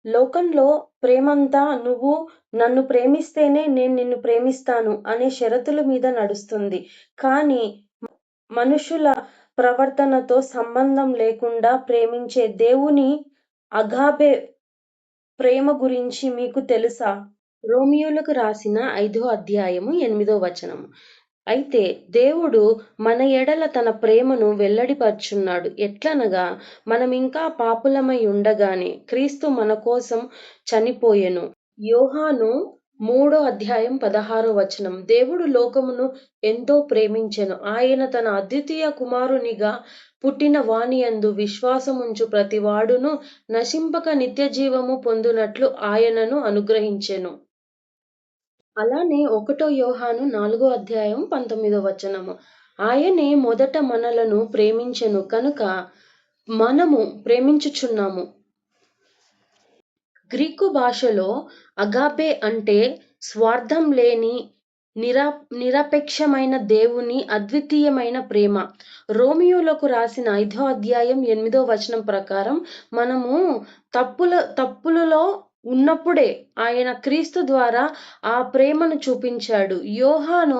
లోకంలో ప్రేమంతా నువ్వు నన్ను ప్రేమిస్తేనే నేను నిన్ను ప్రేమిస్తాను అనే షరతుల మీద నడుస్తుంది. కానీ మనుషుల ప్రవర్తనతో సంబంధం లేకుండా ప్రేమించే దేవుని అగాపే ప్రేమ గురించి మీకు తెలుసా? రోమియోలకు రాసిన 5వ అధ్యాయము 8వ వచనము. అయితే దేవుడు మన ఎడల తన ప్రేమను వెల్లడిపరుచున్నాడు. ఎట్లనగా మనమింకా పాపులమై ఉండగానే క్రీస్తు మన కోసం చనిపోయెను. యోహాను 3వ అధ్యాయం 16వ వచనం. దేవుడు లోకమును ఎంతో ప్రేమించెను. ఆయన తన అద్వితీయ కుమారునిగా పుట్టిన వానియందు విశ్వాసముంచు ప్రతివాడును నశింపక నిత్యజీవము పొందునట్లు ఆయనను అనుగ్రహించెను. అలానే 1 యోహాను 4వ అధ్యాయం 19వ వచనము. ఆయనే మొదట మనలను ప్రేమించెను కనుక మనము ప్రేమించుచున్నాము. గ్రీకు భాషలో అగాపే అంటే స్వార్థం లేని నిరపేక్షమైన దేవుని అద్వితీయమైన ప్రేమ. రోమియోలకు రాసిన 5వ అధ్యాయం 8వ వచనం ప్రకారం మనము తప్పులలో ఉన్నప్పుడే ఆయన క్రీస్తు ద్వారా ఆ ప్రేమను చూపించాడు. యోహాను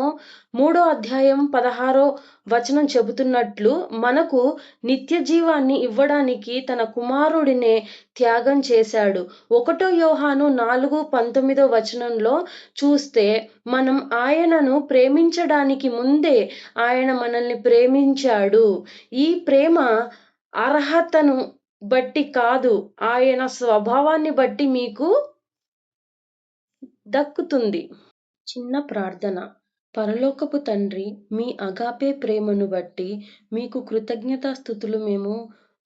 3వ అధ్యాయం 16వ వచనం చెబుతున్నట్లు మనకు నిత్య జీవాన్ని ఇవ్వడానికి తన కుమారుడినే త్యాగం చేశాడు. 1 యోహాను 4:19వ వచనంలో చూస్తే మనం ఆయనను ప్రేమించడానికి ముందే ఆయన మనల్ని ప్రేమించాడు. ఈ ప్రేమ అర్హతను బట్టి కాదు, ఆయన స్వభావాన్ని బట్టి మీకు దక్కుతుంది. చిన్న ప్రార్థన. పరలోకపు తండ్రి, మీ అగాపే ప్రేమను బట్టి మీకు కృతజ్ఞతాస్తుతులు.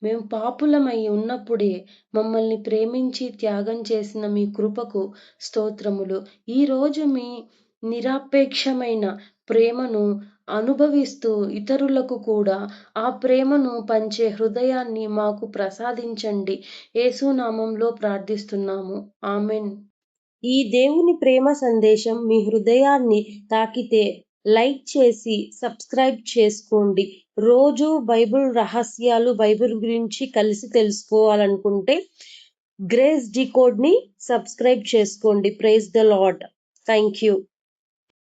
మేము పాపులమై ఉన్నప్పుడే మమ్మల్ని ప్రేమించి త్యాగం చేసిన మీ కృపకు స్తోత్రములు. ఈరోజు మీ నిరపేక్షమైన ప్రేమను అనుభవిస్తూ ఇతరులకు కూడా ఆ ప్రేమను పంచే హృదయాన్ని మాకు ప్రసాదించండి. యేసు నామంలో ప్రార్థిస్తున్నాము. ఆమెన్. ఈ దేవుని ప్రేమ సందేశం మీ హృదయాన్ని తాకితే లైక్ చేసి సబ్స్క్రైబ్ చేసుకోండి. రోజు బైబిల్ రహస్యాలు, బైబిల్ గురించి కలిసి తెలుసుకోవాలనుకుంటే గ్రేస్ డీకోడ్ని సబ్స్క్రైబ్ చేసుకోండి. Praise the Lord. Thank you.